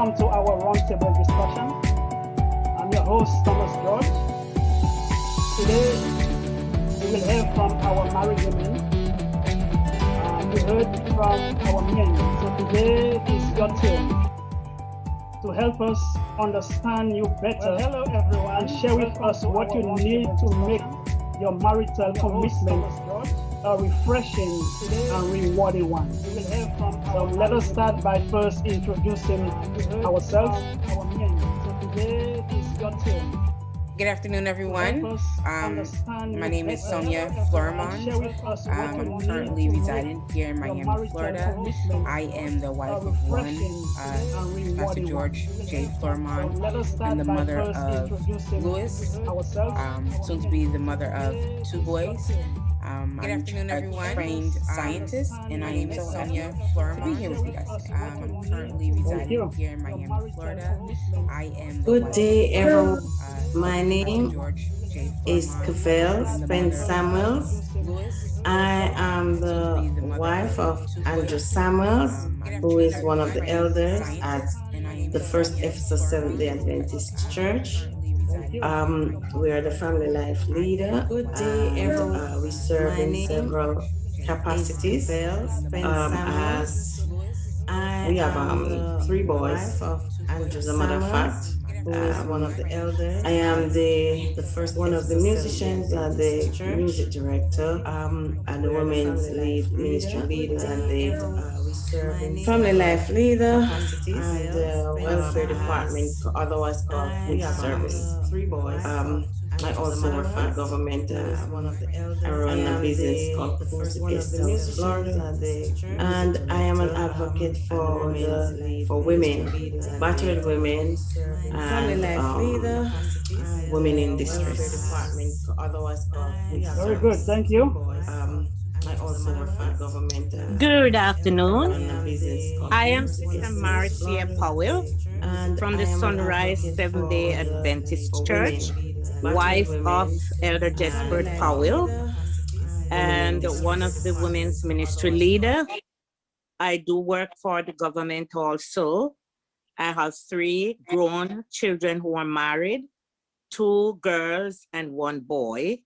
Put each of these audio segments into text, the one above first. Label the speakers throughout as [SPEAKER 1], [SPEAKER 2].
[SPEAKER 1] welcome to our roundtable discussion. I'm your host, Thomas George. Today, we will hear from our married women. We heard from our men. So today is your turn to help us understand you better. Hello, everyone. And share with us what you need to make your marital commitment a refreshing and rewarding one. So let us start by first introducing ourselves. So today is your turn.
[SPEAKER 2] Good afternoon, everyone. My name is Sonia Florimond. I'm currently residing here in Miami, Florida. I am the wife of one, Pastor George J. Florimond, and the mother of Louis, soon to be the mother of two boys. I'm a trained scientist, and my name is Sonia Florimond. To be here with you guys today. I'm currently residing here in Miami, Florida. I am the
[SPEAKER 3] Good day, everyone. My name is Cavell Spence Samuels. I am the wife of Andrew Samuels, who is one of the elders at the First Seventh-day Adventist Church. We are the family life leader. Good day, everyone. We serve in several capacities. As we have 3 boys. As a matter of fact, one of the elders. I am the first one of the musicians and the music director, and the women's lead ministry leader, and the family life leader, and the welfare department, otherwise called youth service. 3 boys. I also work for the government. I run a business called the First Disagreement, Florida, and I am an advocate for women, battered women, and women in distress.
[SPEAKER 1] Very good, thank you.
[SPEAKER 3] I also work for the government.
[SPEAKER 4] Good afternoon. I am Sister Marcia Powell from the Sunrise Seventh-day Adventist Church, wife of Elder Jesper Powell, and one of the women's ministry leader. I do work for the government also. I have 3 grown children who are married, 2 girls and 1 boy.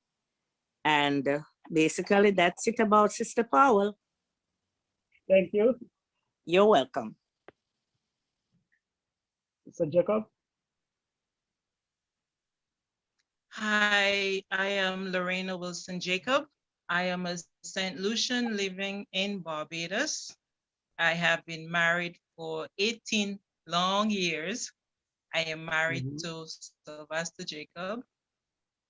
[SPEAKER 4] And basically that's it about Sister Powell.
[SPEAKER 1] Thank you.
[SPEAKER 4] You're welcome.
[SPEAKER 1] Mr. Jacob.
[SPEAKER 5] Hi, I am Lorena Wilson Jacob. I am a St. Lucian living in Barbados. I have been married for 18 long years. I am married to Sylvester Jacob.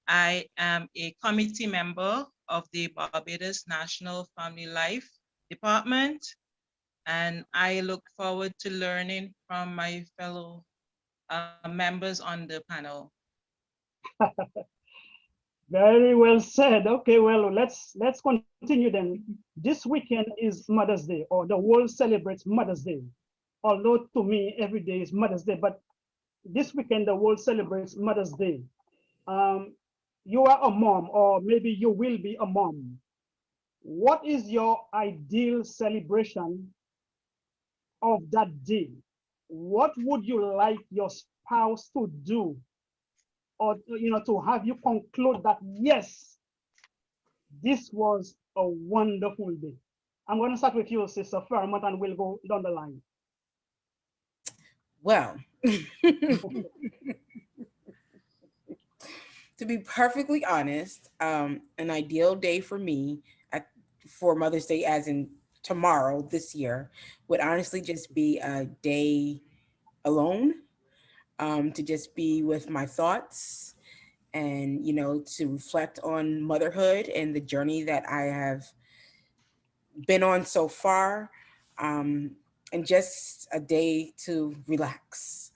[SPEAKER 5] I am a committee member of the Barbados National Family Life Department, and I look forward to learning from my fellow members on the panel.
[SPEAKER 1] Very well said. Okay, well, let's continue then. This weekend is Mother's Day, or the world celebrates Mother's Day. Although to me, every day is Mother's Day, but this weekend the world celebrates Mother's Day. You are a mom, or maybe you will be a mom. What is your ideal celebration of that day? What would you like your spouse to do, or to have you conclude that yes, this was a wonderful day? I'm going to start with you, Sister Fairmont, and we'll go down the line.
[SPEAKER 2] Well, to be perfectly honest, an ideal day for me for Mother's Day, as in tomorrow this year, would honestly just be a day alone, to just be with my thoughts and, to reflect on motherhood and the journey that I have been on so far, and just a day to relax.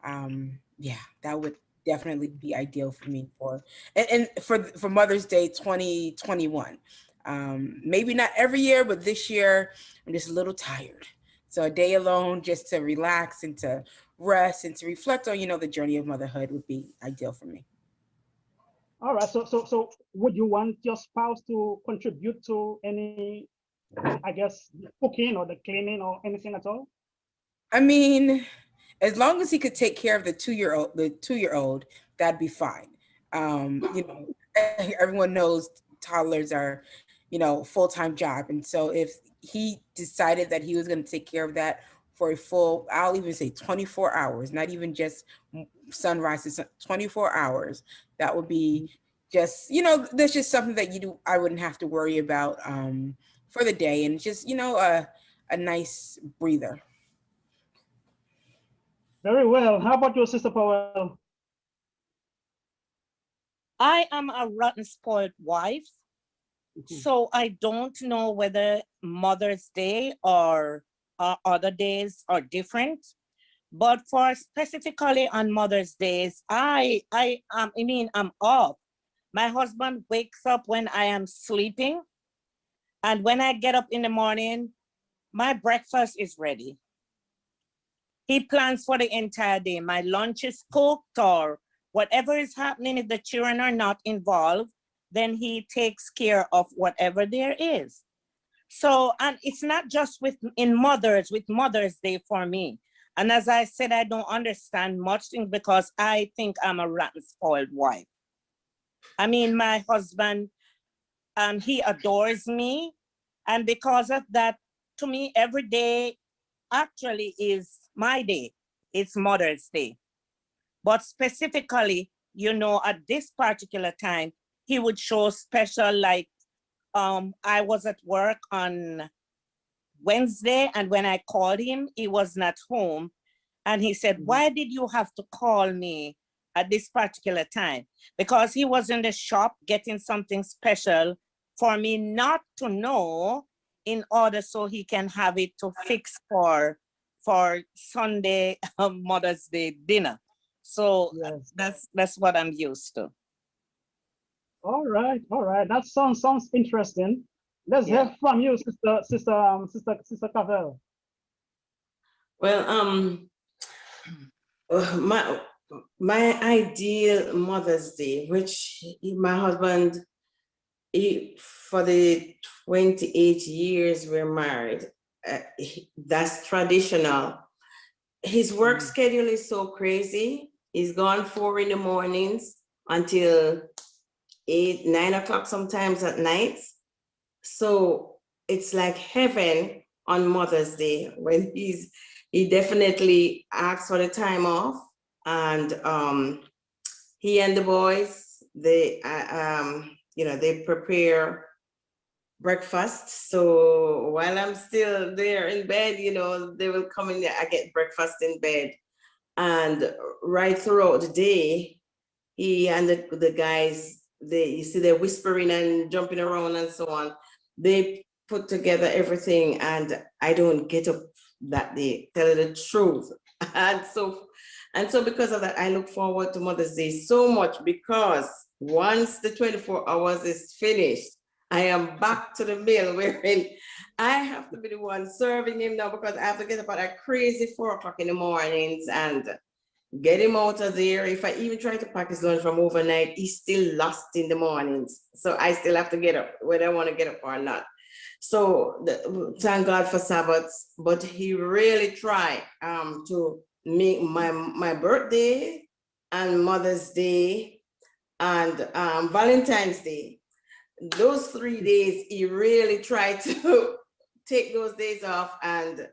[SPEAKER 2] That would definitely be ideal for me for Mother's Day 2021. Maybe not every year, but this year I'm just a little tired. So a day alone just to relax and to rest and to reflect on, the journey of motherhood would be ideal for me.
[SPEAKER 1] All right, so would you want your spouse to contribute to any, I guess, the cooking or the cleaning or anything at all?
[SPEAKER 2] I mean, as long as he could take care of the 2-year-old, that'd be fine. Everyone knows toddlers are, full-time job. And so if he decided that he was going to take care of that for a full, I'll even say 24 hours, not even just sunrise to 24 hours, that would be just, that's just something that I wouldn't have to worry about for the day. And just, a nice breather.
[SPEAKER 1] Very well. How about your Sister Powell?
[SPEAKER 4] I am a rotten spoiled wife. So I don't know whether Mother's Day or other days are different. But for specifically on Mother's Days, I'm off. My husband wakes up when I am sleeping. And when I get up in the morning, my breakfast is ready. He plans for the entire day. My lunch is cooked, or whatever is happening, if the children are not involved, then he takes care of whatever there is. So, and it's not just with Mother's Day for me. And as I said, I don't understand much things because I think I'm a rotten spoiled wife. I mean, my husband, he adores me. And because of that, to me, every day actually is my day. It's Mother's Day. But specifically, at this particular time, he would show special, like, I was at work on Wednesday, and when I called him, he was not home. And he said, why did you have to call me at this particular time? Because he was in the shop getting something special for me not to know, in order so he can have it to fix for Sunday Mother's Day dinner. So yes, that's what I'm used to.
[SPEAKER 1] All right. That sounds interesting. Let's hear from you, Sister Cavell.
[SPEAKER 3] Well, my ideal Mother's Day, which my husband, for the 28 years we're married, that's traditional. His work schedule is so crazy. He's gone 4 in the mornings until 8, 9 o'clock sometimes at night. So it's like heaven on Mother's Day when he definitely asks for the time off, and he and the boys, they prepare breakfast. So while I'm still there in bed, they will come in there. I get breakfast in bed, and right throughout the day, he and the guys, they're whispering and jumping around and so on. They put together everything, and I don't get up that day, tell you the truth. And so because of that, I look forward to Mother's Day so much, because once the 24 hours is finished, I am back to the mill, wherein I have to be the one serving him now, because I have to get up at a crazy 4 o'clock in the mornings and get him out of there. If I even try to pack his lunch from overnight, he's still lost in the mornings. So I still have to get up, whether I want to get up or not. So thank God for Sabbaths, but he really tried to make my birthday and Mother's Day and Valentine's Day, those 3 days, he really tried to take those days off and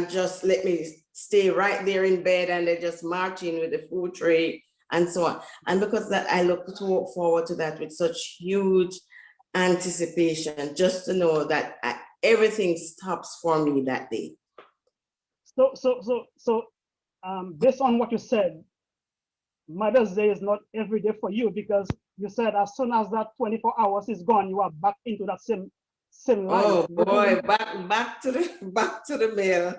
[SPEAKER 3] just let me stay right there in bed, and they just march in with the food tray and so on. And because of that, I look forward to that with such huge anticipation, just to know that everything stops for me that day.
[SPEAKER 1] So, based on what you said, Mother's Day is not every day for you, because you said as soon as that 24 hours is gone, you are back into that same life.
[SPEAKER 3] Oh boy, back to the mill.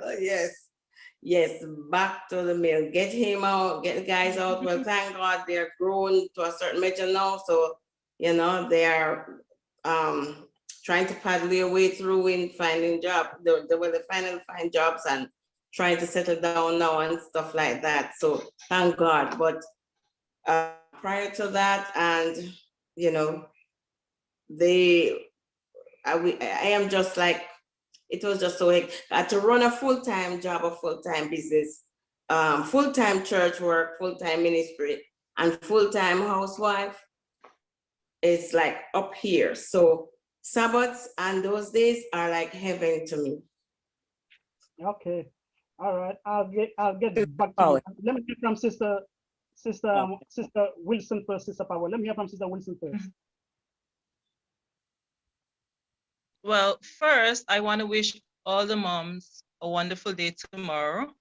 [SPEAKER 3] Yes, back to the mill. Get him out, get the guys out. Well, thank God they're grown to a certain measure now, so they are trying to paddle their way through in finding jobs. They finally find jobs and trying to settle down now and stuff like that. So thank God. But prior to that, and I am just like, it was just so to run a full-time job, a full-time business, full-time church work, full-time ministry, and full-time housewife, it's like up here. So Sabbaths and those days are like heaven to me.
[SPEAKER 1] Okay. All right. I'll get back to you. Let me hear from Sister Wilson first, Sister Power. Let me hear from Sister Wilson first.
[SPEAKER 5] Well, first, I want to wish all the moms a wonderful day tomorrow.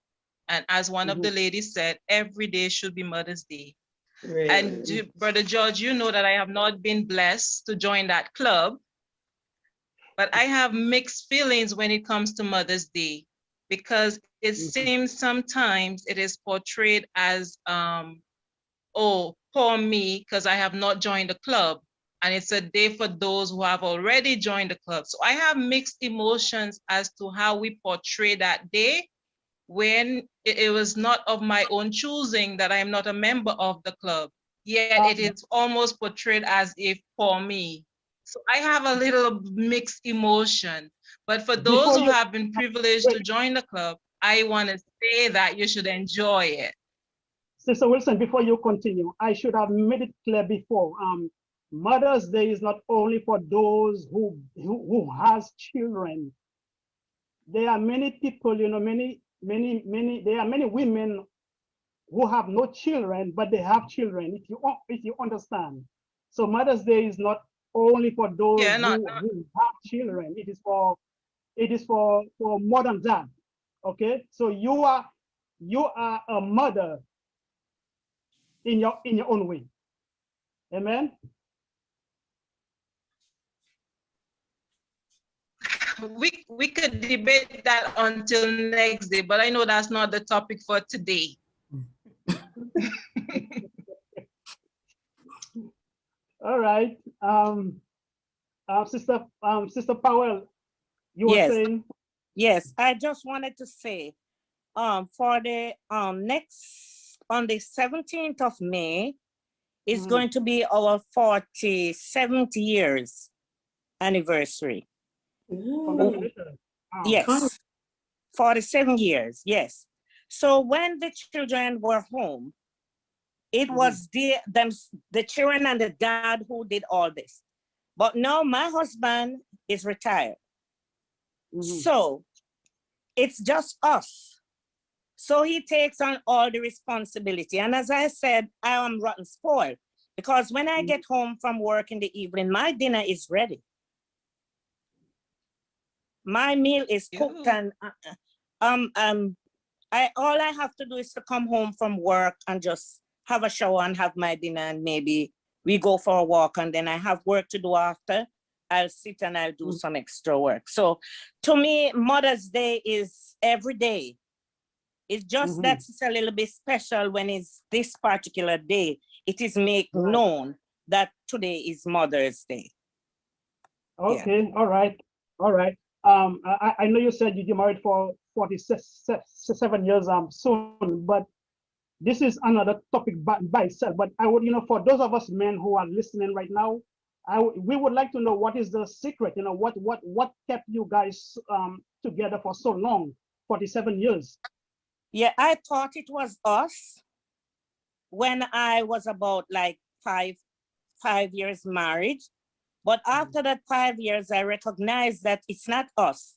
[SPEAKER 5] And as one of the ladies said, every day should be Mother's Day.
[SPEAKER 3] Really?
[SPEAKER 5] And Brother George, you know that I have not been blessed to join that club, but I have mixed feelings when it comes to Mother's Day, because it seems sometimes it is portrayed as, oh, poor me, because I have not joined the club. And it's a day for those who have already joined the club. So I have mixed emotions as to how we portray that day, when it was not of my own choosing that I am not a member of the club, yet it is almost portrayed as if for me. So I have a little mixed emotion. But for those who have been privileged to join the club, I want to say that you should enjoy it.
[SPEAKER 1] Sister Wilson, before you continue, I should have made it clear before. Mother's Day is not only for those who has children. There are many people, you know, there are many women who have no children, but they have children, if you understand. So Mother's Day is not only for those who have children. It is for more than that. Okay, so you are a mother in your own way. Amen.
[SPEAKER 5] We could debate that until next day, but I know that's not the topic for today.
[SPEAKER 1] All right. Sister Powell, you were saying?
[SPEAKER 4] Yes, I just wanted to say, for the on the 17th of May is going to be our 47th years anniversary.
[SPEAKER 1] Congratulations.
[SPEAKER 4] Yes, 47 years, yes. So when the children were home, it was the children and the dad who did all this. But now my husband is retired. So it's just us. So he takes on all the responsibility. And as I said, I am rotten spoiled, because when I get home from work in the evening, my dinner is ready. My meal is cooked, and all I have to do is to come home from work and just have a shower and have my dinner, and maybe we go for a walk, and then I have work to do after. I'll sit and I'll do some extra work. So to me, Mother's Day is every day. It's just that it's a little bit special when it's this particular day. It is made known that today is Mother's Day.
[SPEAKER 1] Okay, all right. I know you said you married for 47 years soon, but this is another topic by itself. But I would, for those of us men who are listening right now, we would like to know what is the secret, what kept you guys together for so long, 47 years.
[SPEAKER 4] Yeah, I thought it was us when I was about like five years married. But after that 5 years, I recognized that it's not us,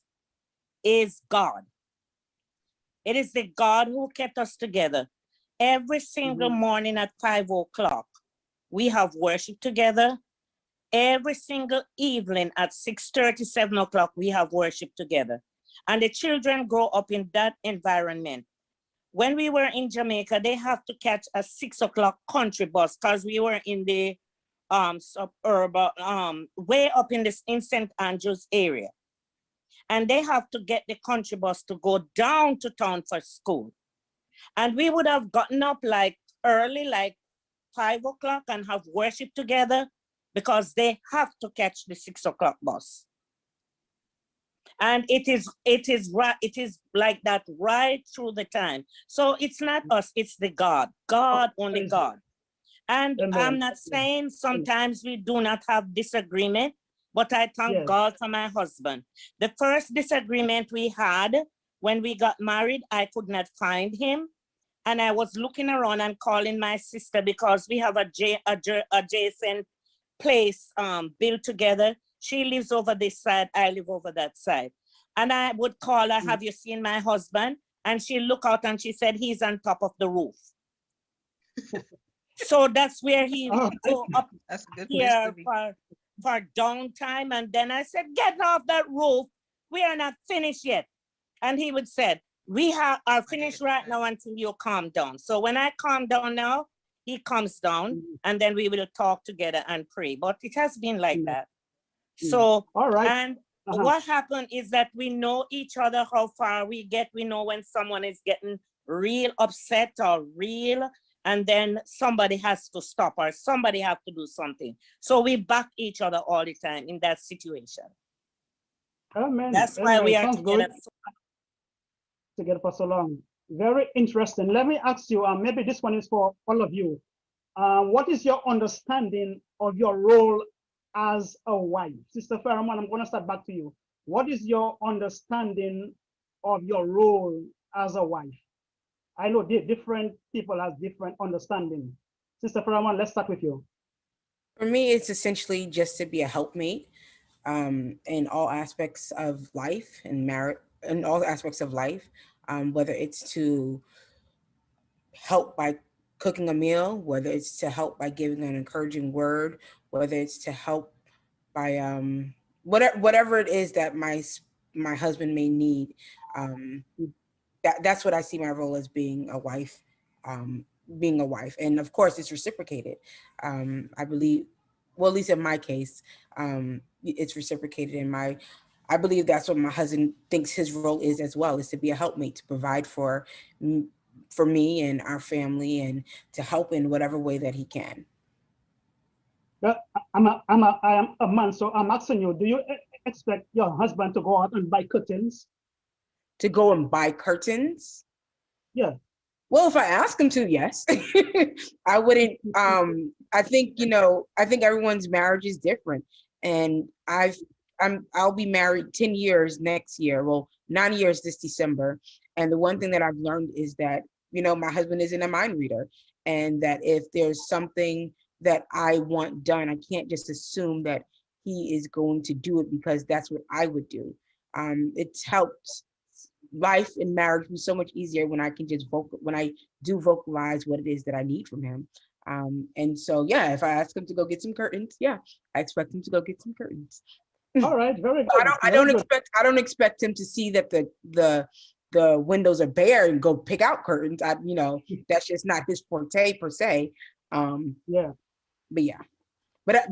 [SPEAKER 4] it's God. It is the God who kept us together. Every single morning at 5 o'clock, we have worship together. Every single evening at 6:30, 7 o'clock, we have worship together. And the children grow up in that environment. When we were in Jamaica, they have to catch a 6 o'clock country bus, because we were in the suburban, way up in St. Andrews area. And they have to get the country bus to go down to town for school. And we would have gotten up like early, like 5 o'clock, and have worship together, because they have to catch the 6 o'clock bus. And it is like that right through the time. So it's not us, it's the God, only God. And I'm not saying sometimes we do not have disagreement, but I thank God for my husband. The first disagreement we had when we got married, I could not find him. and I was looking around and calling my sister because we have a adjacent place built together. She lives over this side, I live over that side. And I would call her, have you seen my husband? And she look out and she said, he's on top of the roof. So that's where he would go up here for downtime. And then I said, get off that roof. We are not finished yet. And he would say, we are finished right now until you calm down. So when I calm down now, he comes down and then we will talk together and pray. But it has been like that. So,
[SPEAKER 1] all right.
[SPEAKER 4] And what happened is that we know each other, how far we get. We know when someone is getting real upset or real, and then somebody has to stop or somebody have to do something. So we back each other all the time in that situation.
[SPEAKER 1] Amen.
[SPEAKER 4] That's why we are together.
[SPEAKER 1] Together for so long. Very interesting. Let me ask you, maybe this one is for all of you. What is your understanding of your role as a wife? Sister Fairman, I'm going to start back to you. What is your understanding of your role as a wife? I know different people have different understanding. Sister Fairman, let's start with you.
[SPEAKER 2] For me, it's essentially just to be a helpmate in all aspects of life and marriage, in all aspects of life, whether it's to help by cooking a meal, whether it's to help by giving an encouraging word, whether it's to help by whatever it is that my husband may need. That's what I see my role as being a wife, and of course it's reciprocated. I believe, well, at least in my case, it's reciprocated. I believe that's what my husband thinks his role is as well, is to be a helpmate, to provide for me and our family, and to help in whatever way that he can.
[SPEAKER 1] I am a man, so I'm asking you, do you expect your husband to go out and buy curtains?
[SPEAKER 2] To go and buy curtains?
[SPEAKER 1] Yeah.
[SPEAKER 2] Well, if I ask him to, yes. I wouldn't. I think everyone's marriage is different, and I'll be married 10 years next year. Well, 9 years this December. And the one thing that I've learned is that, my husband isn't a mind reader, and that if there's something that I want done, I can't just assume that he is going to do it because that's what I would do. It's helped life and marriage be so much easier when I can just vocalize what it is that I need from him. And so, yeah, if I ask him to go get some curtains, yeah, I expect him to go get some curtains.
[SPEAKER 1] All right, very good.
[SPEAKER 2] I don't expect him to see that the windows are bare and go pick out curtains. That's just not his forte per se.
[SPEAKER 1] Yeah.
[SPEAKER 2] But yeah, but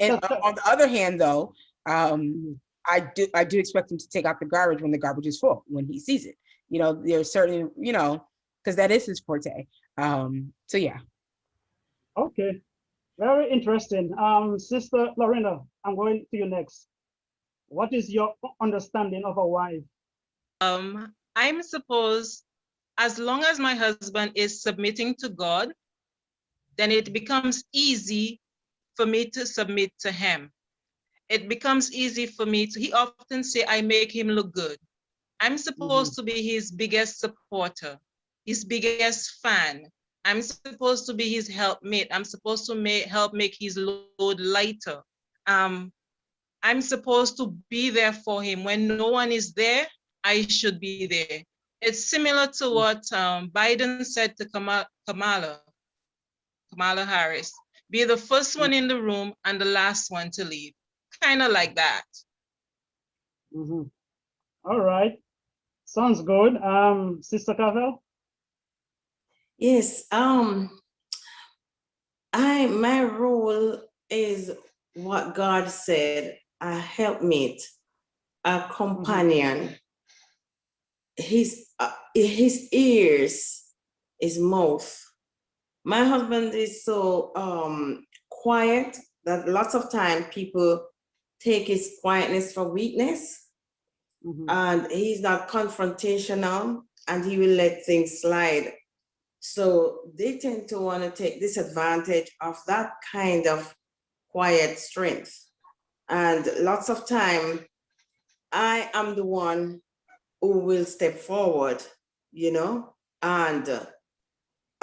[SPEAKER 2] on the other hand, though, I do expect him to take out the garbage when the garbage is full, when he sees it. There's certain, because that is his forte. So yeah.
[SPEAKER 1] Okay, very interesting. Sister Lorena, I'm going to you next. What is your understanding of a wife?
[SPEAKER 5] I'm supposed, as long as my husband is submitting to God, then it becomes easy for me to submit to him. It becomes easy for me to, he often say, I make him look good. I'm supposed to be his biggest supporter, his biggest fan. I'm supposed to be his helpmate. I'm supposed to help make his load lighter. I'm supposed to be there for him. When no one is there, I should be there. It's similar to what Biden said to Kamala Harris. Be the first one in the room and the last one to leave. Kind of like that.
[SPEAKER 1] All right. Sounds good. Sister Cavell?
[SPEAKER 3] Yes. My role is what God said, a helpmate, a companion. His ears, his mouth. My husband is so quiet that lots of time people take his quietness for weakness, and he's not confrontational, and he will let things slide. So they tend to want to take disadvantage of that kind of quiet strength. And lots of time, I am the one who will step forward, and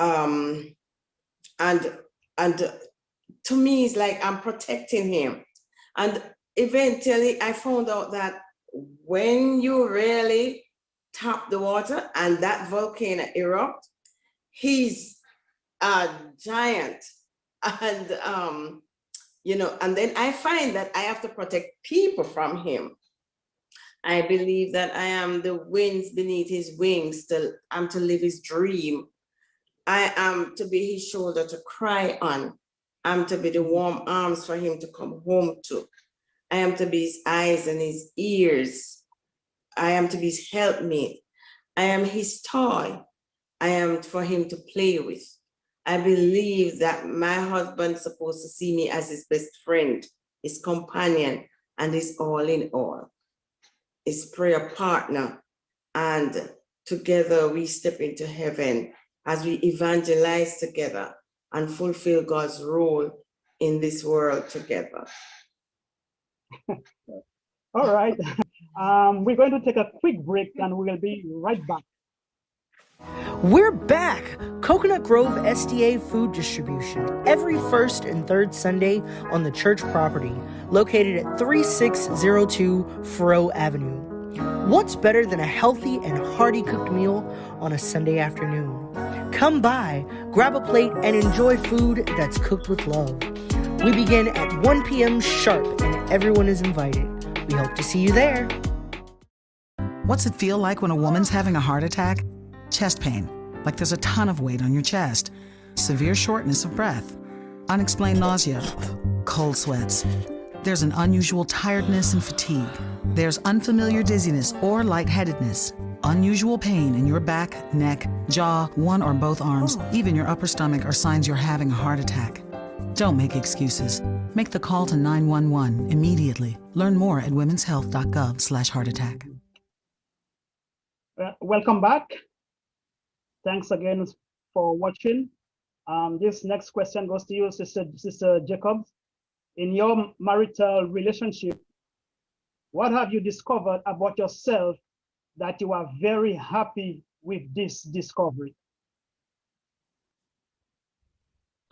[SPEAKER 3] and to me, it's like I'm protecting him. And eventually I found out that when you really tap the water and that volcano erupt, he's a giant. And and then I find that I have to protect people from him. I believe that I am the winds beneath his wings. I'm to live his dream. I am to be his shoulder to cry on. I'm to be the warm arms for him to come home to. I am to be his eyes and his ears. I am to be his helpmate. I am his toy. I am for him to play with. I believe that my husband's supposed to see me as his best friend, his companion, and his all in all, his prayer partner. And together we step into heaven as we evangelize together and fulfill God's role in this world together.
[SPEAKER 1] All right. We're going to take a quick break and we'll be right back.
[SPEAKER 6] We're back! Coconut Grove SDA Food Distribution every first and third Sunday on the church property, located at 3602 Furrow Avenue. What's better than a healthy and hearty cooked meal on a Sunday afternoon? Come by, grab a plate, and enjoy food that's cooked with love. We begin at 1 p.m. sharp, and everyone is invited. We hope to see you there.
[SPEAKER 7] What's it feel like when a woman's having a heart attack? Chest pain, like there's a ton of weight on your chest. Severe shortness of breath. Unexplained nausea. Cold sweats. There's an unusual tiredness and fatigue. There's unfamiliar dizziness or lightheadedness. Unusual pain in your back, neck, jaw, one or both arms, even your upper stomach are signs you're having a heart attack. Don't make excuses. Make the call to 911 immediately. Learn more at womenshealth.gov/heartattack.
[SPEAKER 1] Welcome back. Thanks again for watching. This next question goes to you, Sister Jacob. In your marital relationship, what have you discovered about yourself that you are very happy with this discovery?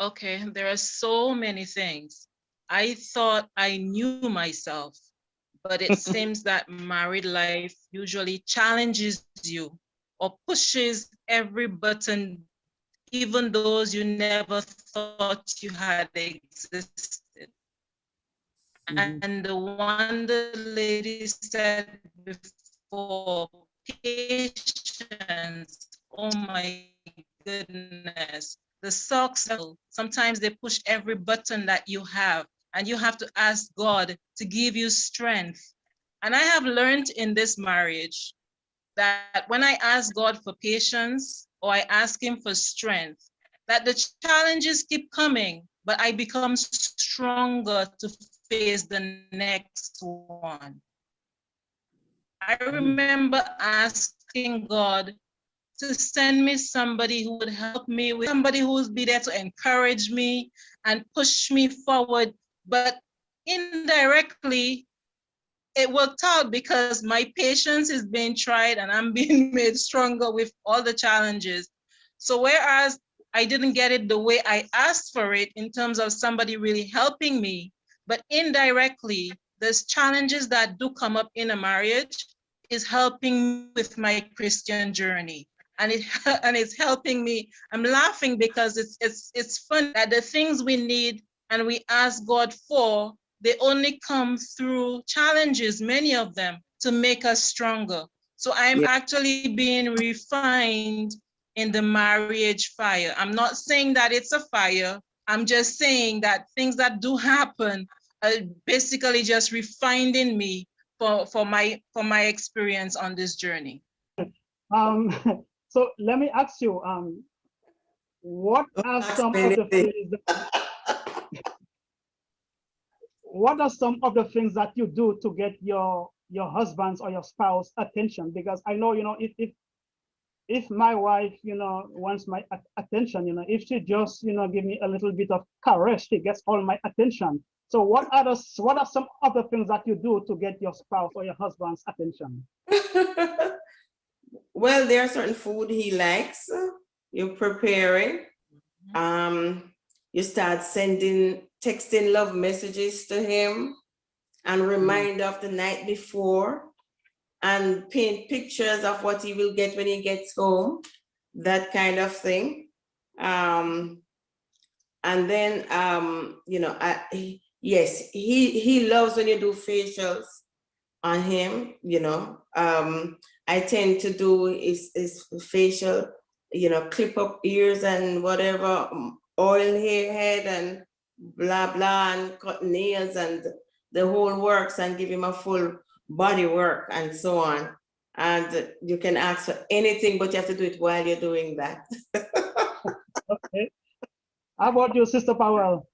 [SPEAKER 5] Okay, there are so many things. I thought I knew myself, but it seems that married life usually challenges you or pushes every button, even those you never thought you had existed. And the one the lady said before, patience, oh my goodness. The socks, sometimes they push every button that you have, and you have to ask God to give you strength. And I have learned in this marriage that when I ask God for patience or I ask him for strength, that the challenges keep coming, but I become stronger to face the next one. I remember asking God to send me somebody who would help me, with somebody who would be there to encourage me and push me forward. But indirectly, it worked out because my patience is being tried and I'm being made stronger with all the challenges. So whereas I didn't get it the way I asked for it in terms of somebody really helping me, but indirectly, there's challenges that do come up in a marriage is helping with my Christian journey. And it's helping me. I'm laughing because it's fun that the things we need and we ask God for, they only come through challenges, many of them, to make us stronger. So I'm actually being refined in the marriage fire. I'm not saying that it's a fire. I'm just saying that things that do happen are basically just refining me for my experience on this journey.
[SPEAKER 1] So let me ask you, what are some of the things what are some of the things that you do to get your husband's or your spouse attention? Because I know, if my wife, wants my attention, if she just, give me a little bit of caress, she gets all my attention. So what are some of the things that you do to get your spouse or your husband's attention?
[SPEAKER 3] Well, there are certain food he likes. you're preparing. You start texting love messages to him and remind of the night before and paint pictures of what he will get when he gets home, that kind of thing. And then, yes, he loves when you do facials on him, I tend to do his facial, clip up ears and whatever, oil hair head and blah, blah, and cut nails and the whole works and give him a full body work and so on. And you can ask for anything, but you have to do it while you're doing that.
[SPEAKER 1] Okay. How about you, Sister Powell?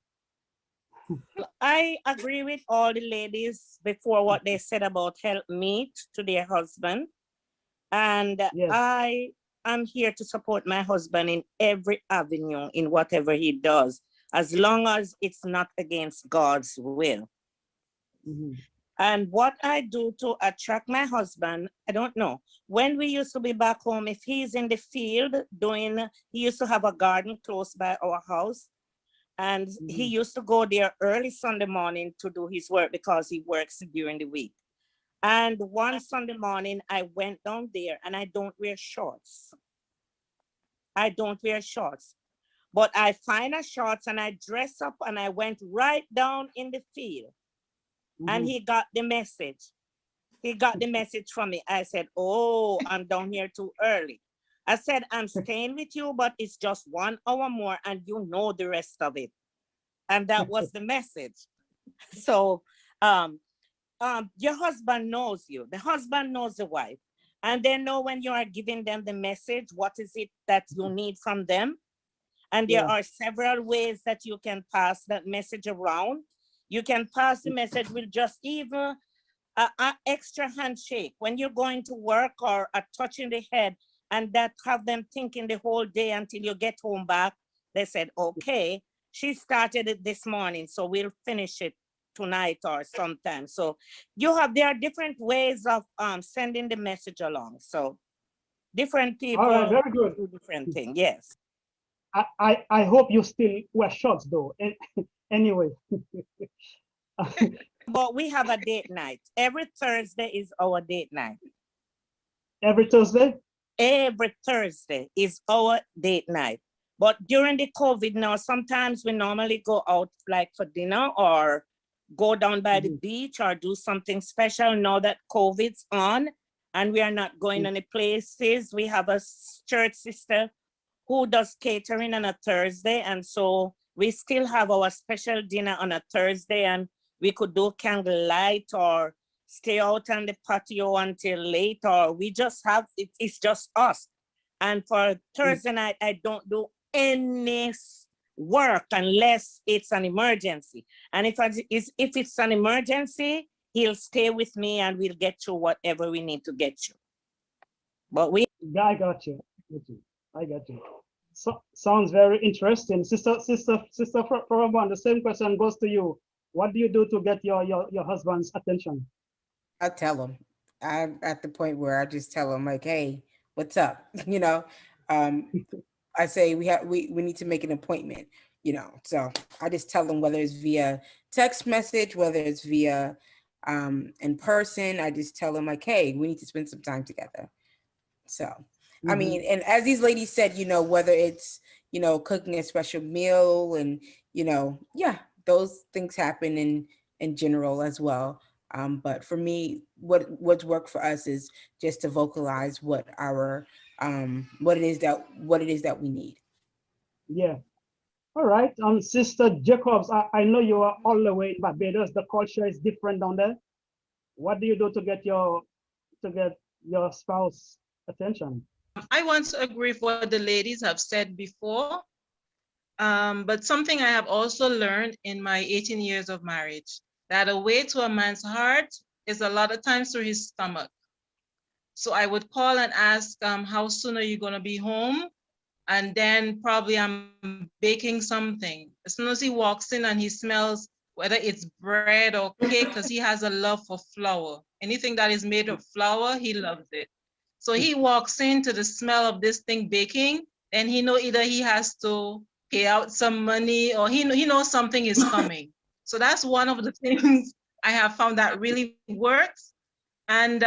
[SPEAKER 4] I agree with all the ladies before what they said about helpmeet to their husband. And yes. I am here to support my husband in every avenue, in whatever he does, as long as it's not against God's will. Mm-hmm. And what I do to attract my husband, I don't know. When we used to be back home, if he's in the field he used to have a garden close by our house. And he used to go there early Sunday morning to do his work because he works during the week. And one Sunday morning, I went down there and I don't wear shorts. I don't wear shorts. But I find a shorts and I dress up and I went right down in the field. And he got the message. He got the message from me. I said, oh, I'm down here too early. I said, I'm staying with you, but it's just 1 hour more and you know the rest of it. And that was the message. So your husband knows you. The husband knows the wife. And they know when you are giving them the message, what is it that you need from them? And there are several ways that you can pass that message around. You can pass the message with just even an extra handshake when you're going to work, or a touch in the head, and that have them thinking the whole day until you get home back. They said, okay, she started it this morning, so we'll finish it tonight or sometime. So there are different ways of sending the message along. So different people
[SPEAKER 1] very good.
[SPEAKER 4] do different things. Yes.
[SPEAKER 1] I hope you still wear shorts though. Anyway.
[SPEAKER 4] But we have a date night. Every Thursday is our date night.
[SPEAKER 1] Every Thursday?
[SPEAKER 4] Every Thursday is our date night. But during the COVID now, sometimes we normally go out like for dinner or go down by the beach or do something special. Now that COVID's on and we are not going any places, we have a church sister who does catering on a Thursday. And so we still have our special dinner on a Thursday, and we could do candlelight or stay out on the patio until late, or we just have, it's just us. And for Thursday night, I don't do any work unless it's an emergency. And if it's an emergency, he'll stay with me and we'll get through whatever we need to get through. But
[SPEAKER 1] I got you. I got you. So, sounds very interesting. Sister Farabon, the same question goes to you. What do you do to get your husband's attention?
[SPEAKER 2] I tell him. I'm at the point where I just tell him, like, hey, what's up? I say we need to make an appointment, So I just tell them, whether it's via text message, whether it's via in person, I just tell them, like, hey, we need to spend some time together. So I mean, and as these ladies said, whether it's, cooking a special meal and, those things happen in general as well. But for me, what's worked for us is just to vocalize what it is that we need.
[SPEAKER 1] Yeah. All right. Sister Jacobs, I know you are all the way in Barbados. The culture is different down there. What do you do to get your spouse attention?
[SPEAKER 5] I want to agree with what the ladies have said before. But something I have also learned in my 18 years of marriage, that a way to a man's heart is a lot of times through his stomach. So I would call and ask, how soon are you going to be home? And then probably I'm baking something. As soon as he walks in and he smells, whether it's bread or cake, because he has a love for flour. Anything that is made of flour, he loves it. So he walks into the smell of this thing baking, and he know either he has to pay out some money or he knows something is coming. So that's one of the things I have found that really works. And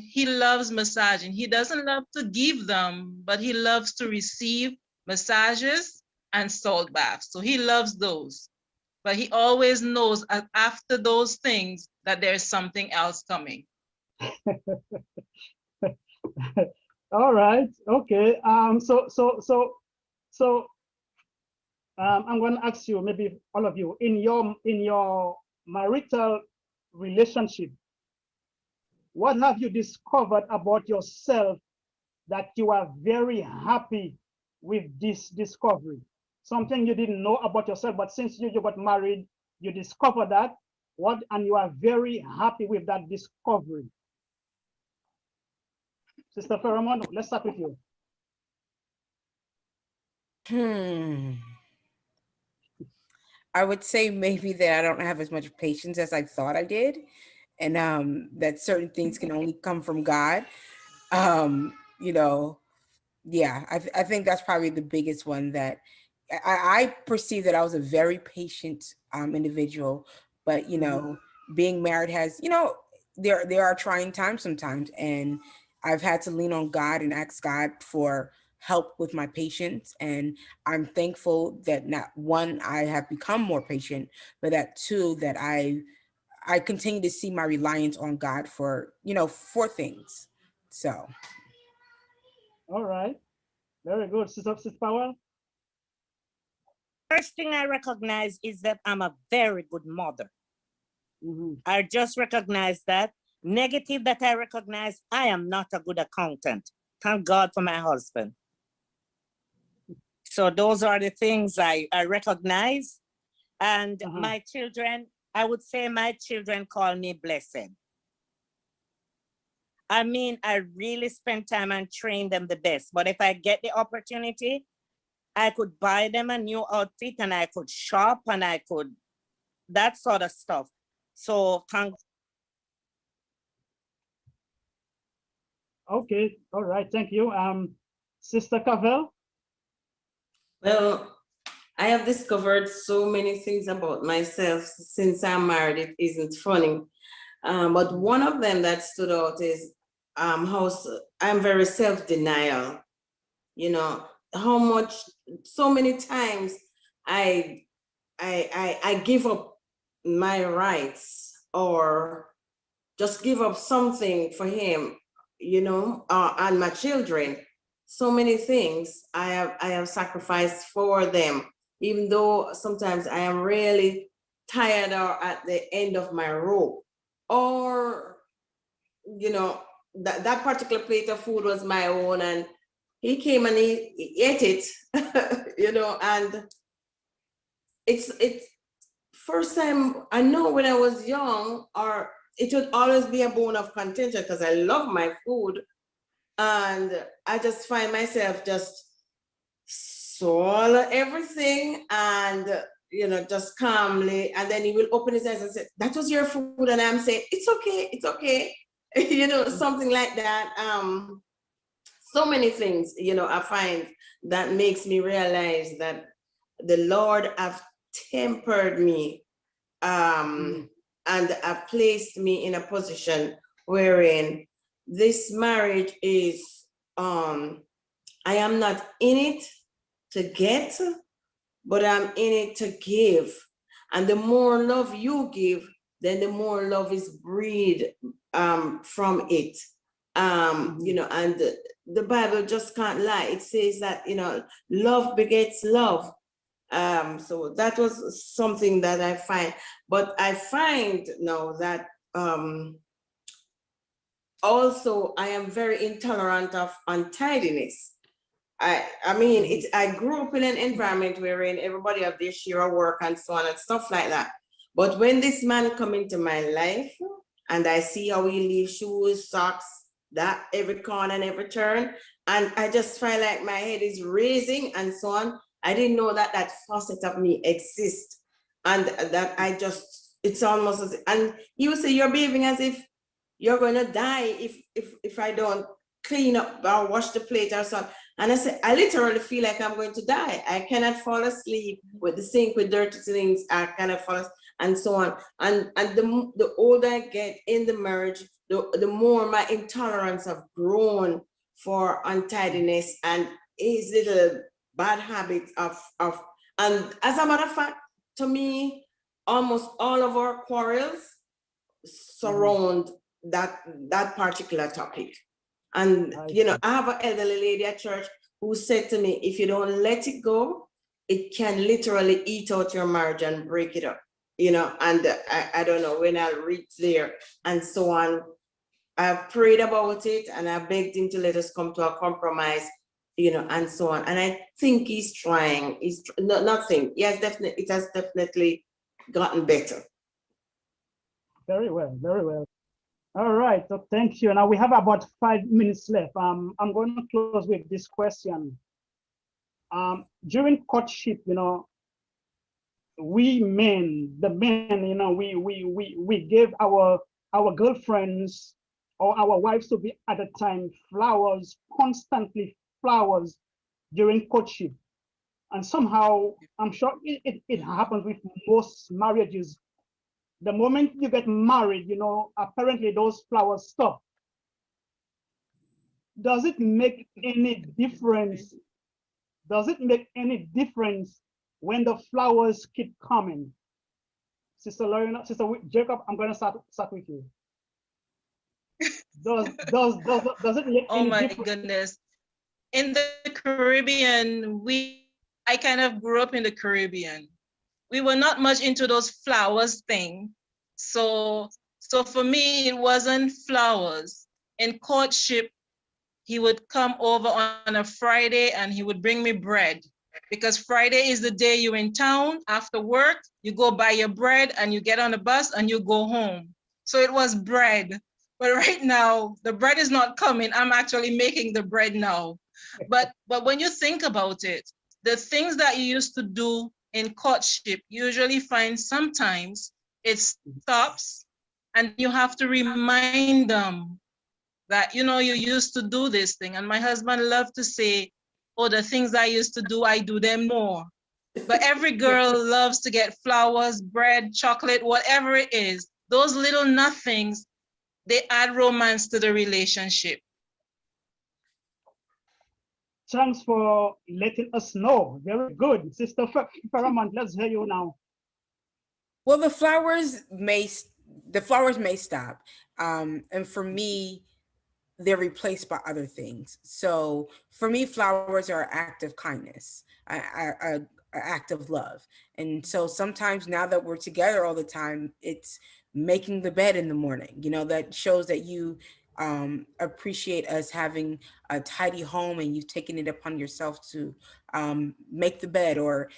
[SPEAKER 5] he loves massaging. He doesn't love to give them, but he loves to receive massages and salt baths. So he loves those. But he always knows after those things that there's something else coming.
[SPEAKER 1] All right. Okay. I'm going to ask you, maybe all of you, in your marital relationship, what have you discovered about yourself that you are very happy with this discovery? Something you didn't know about yourself, but since you got married, you discovered that. And you are very happy with that discovery. Sister Pheromone, let's start with you.
[SPEAKER 2] I would say maybe that I don't have as much patience as I thought I did, and that certain things can only come from God. You know, yeah, I think that's probably the biggest one, that I perceive that I was a very patient individual, but you know, being married has, you know, there are trying times sometimes, and I've had to lean on God and ask God for help with my patience, and I'm thankful that not one, I have become more patient, but that two, that I continue to see my reliance on God for, you know, for things. So
[SPEAKER 1] all right, very good. Sister Powell.
[SPEAKER 4] First thing I recognize is that I'm a very good mother. I just recognize that. Negative that I recognize, I am not a good accountant. Thank God for my husband. So those are the things I recognize. And my children, I would say my children call me blessed. I mean, I really spend time and train them the best. But if I get the opportunity, I could buy them a new outfit and I could shop and I could, that sort of stuff. So thank.
[SPEAKER 1] Okay, all right, thank you. Sister Cavell.
[SPEAKER 3] Well, I have discovered so many things about myself since I'm married. It isn't funny. But one of them that stood out is how I'm very self-denial. You know, how much, so many times I give up my rights or just give up something for him, you know, and my children. So many things I have sacrificed for them, even though sometimes I am really tired or at the end of my rope. Or, you know, that particular plate of food was my own, and he came and he ate it, you know, and it's first time, I know when I was young, or it would always be a bone of contention because I love my food. And I just find myself just swallow everything and, you know, just calmly. And then he will open his eyes and say, that was your food. And I'm saying, it's okay, it's okay. You know, something like that. So many things, you know, I find that makes me realize that the Lord have tempered me and have placed me in a position wherein this marriage is, I am not in it to get, but I'm in it to give. And the more love you give, then the more love is breed from it. You know, and the Bible just can't lie. It says that, you know, love begets love. So that was something that I find. But I find now that also I am very intolerant of untidiness. I mean, I grew up in an environment wherein everybody have their share of work and so on and stuff like that. But when this man come into my life and I see how he leaves shoes, socks, that every corner and every turn, and I just feel like my head is raising and so on. I didn't know that that facet of me exists, and that I just, it's almost as, and he would say, you're behaving as if you're going to die if I don't clean up or wash the plate or something. And I said, I literally feel like I'm going to die. I cannot fall asleep with the sink with dirty things. I cannot fall asleep, and so on. And the older I get in the marriage, the more my intolerance have grown for untidiness and his little bad habits of and as a matter of fact, to me, almost all of our quarrels surround that particular topic. And you know, I have an elderly lady at church who said to me, if you don't let it go, it can literally eat out your marriage and break it up, you know. And I don't know when I'll reach there and so on. I've prayed about it and I begged him to let us come to a compromise, you know, and so on. And I think he's trying. He's nothing. Yes, definitely. It has definitely gotten better.
[SPEAKER 1] Very well, very well. All right, so thank you. Now we have about 5 minutes left. I'm going to close with this question. During courtship, you know, we men, the men, you know, we give our girlfriends or our wives to be at the time flowers, constantly flowers during courtship. And somehow, I'm sure it happens with most marriages. The moment you get married, you know, apparently those flowers stop. Does it make any difference? Does it make any difference when the flowers keep coming? Sister Lorena, Sister Jacob, I'm going to start with you. Does it make
[SPEAKER 5] oh
[SPEAKER 1] any
[SPEAKER 5] my
[SPEAKER 1] difference?
[SPEAKER 5] goodness. In the Caribbean, I kind of grew up in the Caribbean. We were not much into those flowers thing. So for me, it wasn't flowers. In courtship, he would come over on a Friday and he would bring me bread, because Friday is the day you're in town. After work, you go buy your bread and you get on the bus and you go home. So it was bread. But right now, the bread is not coming. I'm actually making the bread now. But when you think about it, the things that you used to do in courtship, you usually find sometimes it stops and you have to remind them that, you know, you used to do this thing. And my husband loved to say, oh, the things I used to do, I do them more. But every girl loves to get flowers, bread, chocolate, whatever it is. Those little nothings, they add romance to the relationship.
[SPEAKER 1] Thanks for letting us know. Very good. Sister Paramount, let's hear you now.
[SPEAKER 2] Well, the flowers may stop. And for me, they're replaced by other things. So for me, flowers are an act of kindness, an act of love. And so sometimes now that we're together all the time, it's making the bed in the morning. You know, that shows that you appreciate us having a tidy home and you've taken it upon yourself to make the bed, or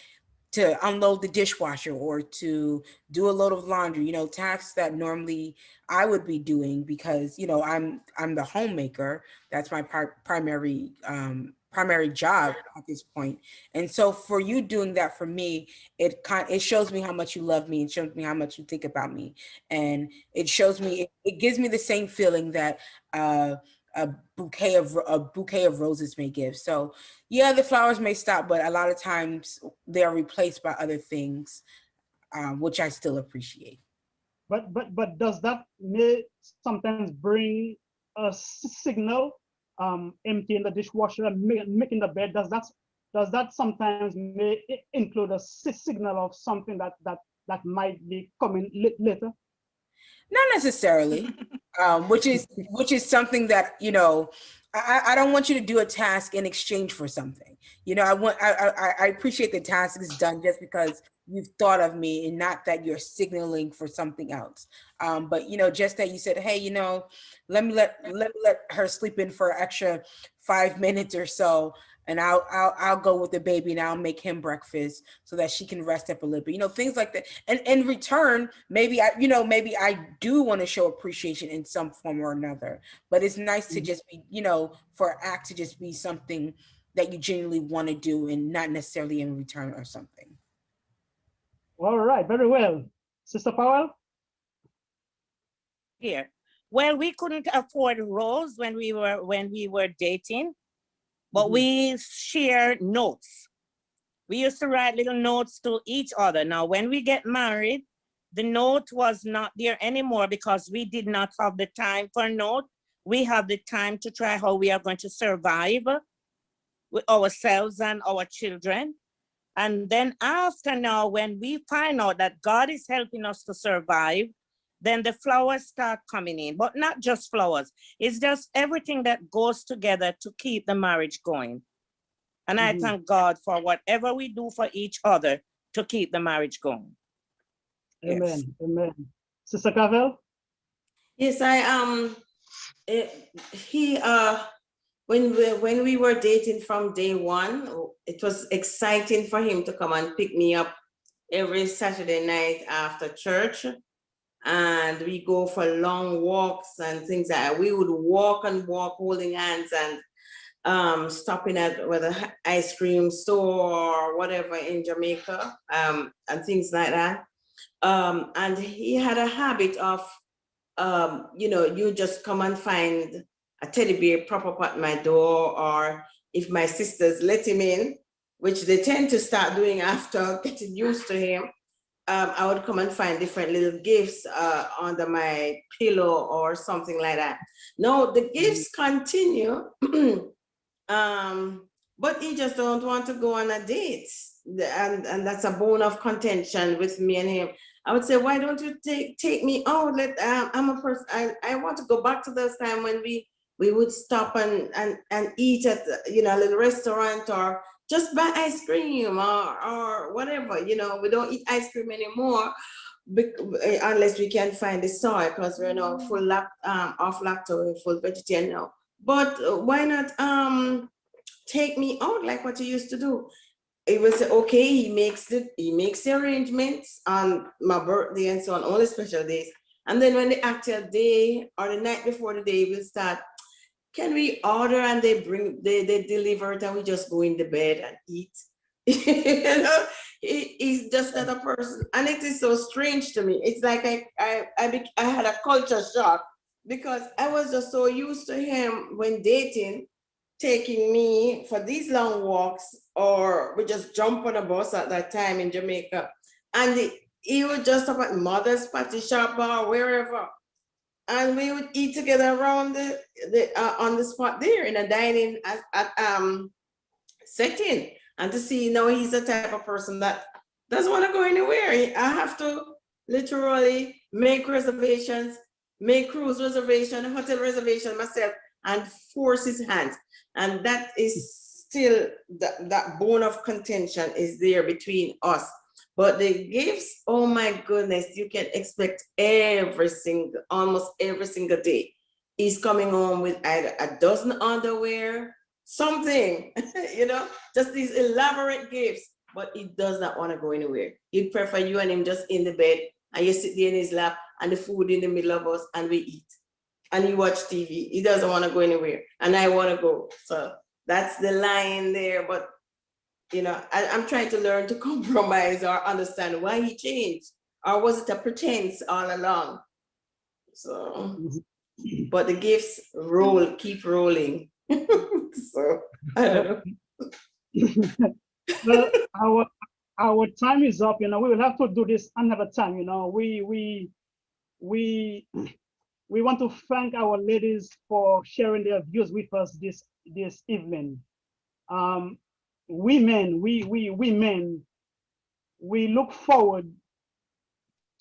[SPEAKER 2] to unload the dishwasher, or to do a load of laundry, you know, tasks that normally I would be doing because, you know, I'm the homemaker. That's my primary job at this point. And so for you doing that for me, it shows me how much you love me and shows me how much you think about me. And it shows me, it gives me the same feeling that a bouquet of roses may give. So yeah, the flowers may stop, but a lot of times they are replaced by other things, which I still appreciate.
[SPEAKER 1] But does that may sometimes bring a signal, emptying the dishwasher and making the bed? Does that sometimes may include a signal of something that might be coming later?
[SPEAKER 2] Not necessarily, which is something that, you know, I don't want you to do a task in exchange for something. You know, I appreciate the task is done just because you've thought of me and not that you're signaling for something else. But, you know, just that you said, hey, you know, let me let her sleep in for an extra 5 minutes or so. And I'll go with the baby and I'll make him breakfast so that she can rest up a little bit, you know, things like that. And in return, maybe I do want to show appreciation in some form or another, but it's nice to just be, you know, for an act to just be something that you genuinely want to do and not necessarily in return or something.
[SPEAKER 1] All right, very well. Sister Powell?
[SPEAKER 4] Here. Well, we couldn't afford rose when we were dating, but we shared notes. We used to write little notes to each other. Now, when we get married, the note was not there anymore because we did not have the time for a note. We have the time to try how we are going to survive with ourselves and our children. And then after now, when we find out that God is helping us to survive, then the flowers start coming in, but not just flowers. It's just everything that goes together to keep the marriage going. And I thank God for whatever we do for each other to keep the marriage going.
[SPEAKER 1] Amen. Yes. Amen. Sister Cavell?
[SPEAKER 3] Yes, when we were dating from day one, it was exciting for him to come and pick me up every Saturday night after church. And we go for long walks and things like that. We would walk and walk holding hands and stopping at whether ice cream store or whatever in Jamaica, and things like that. And he had a habit of, you just come and find a teddy bear prop up at my door, or if my sisters let him in, which they tend to start doing after getting used to him, I would come and find different little gifts under my pillow or something like that. No, the gifts continue, but he just don't want to go on a date. And that's a bone of contention with me and him. I would say, why don't you take me out? I'm a person, I want to go back to this time when we would stop and eat at a little restaurant, or just buy ice cream or whatever. We don't eat ice cream anymore unless we can find the soy, because we're now full off lactose, full vegetarian now. But why not take me out like what you used to do? It was okay. He makes the arrangements on my birthday and so on, only special days. And then when the actual day or the night before the day will start, can we order, and they deliver it, and we just go in the bed and eat. He's just not a person, and it is so strange to me. It's like I had a culture shock, because I was just so used to him when dating, taking me for these long walks, or we just jump on a bus at that time in Jamaica, and he would just stop at Mother's Patty Shop or wherever, and we would eat together around on the spot there in a dining setting. And to see now he's the type of person that doesn't want to go anywhere. I have to literally make reservations, make cruise reservation, hotel reservation myself, and force his hand. And that is still, that bone of contention is there between us. But the gifts, oh my goodness, you can expect almost every single day. He's coming home with either a dozen underwear, something, just these elaborate gifts, but he does not want to go anywhere. He'd prefer you and him just in the bed, and you sit there in his lap, and the food in the middle of us, and we eat. And you watch TV. He doesn't want to go anywhere, and I want to go. So that's the line there. But I'm trying to learn to compromise or understand why he changed, or was it a pretense all along? So, but the gifts keep rolling. So I don't know.
[SPEAKER 1] Well, our time is up. We will have to do this another time. We want to thank our ladies for sharing their views with us this evening. Women, we look forward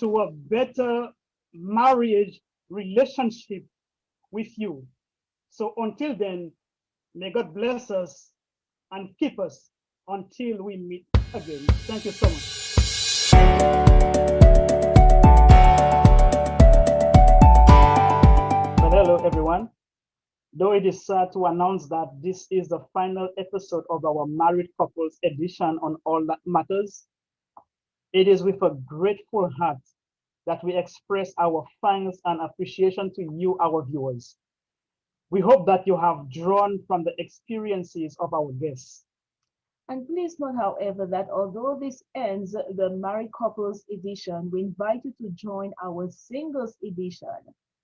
[SPEAKER 1] to a better marriage relationship with you. So until then, may God bless us and keep us until we meet again. Thank you so much. Well, hello, everyone. Though it is sad to announce that this is the final episode of our Married Couples edition on All That Matters, it is with a grateful heart that we express our thanks and appreciation to you, our viewers. We hope that you have drawn from the experiences of our guests.
[SPEAKER 8] And please note, however, that although this ends the Married Couples edition, we invite you to join our Singles edition,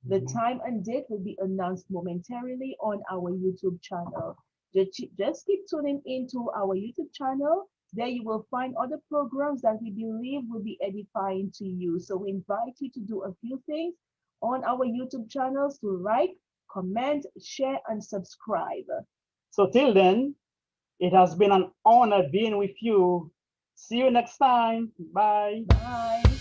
[SPEAKER 8] The time and date will be announced momentarily on our YouTube channel. Just keep tuning into our YouTube channel. There you will find other programs that we believe will be edifying to you. So we invite you to do a few things on our YouTube channels to like, comment, share, and subscribe.
[SPEAKER 1] So till then, it has been an honor being with you. See you next time. Bye.
[SPEAKER 8] Bye.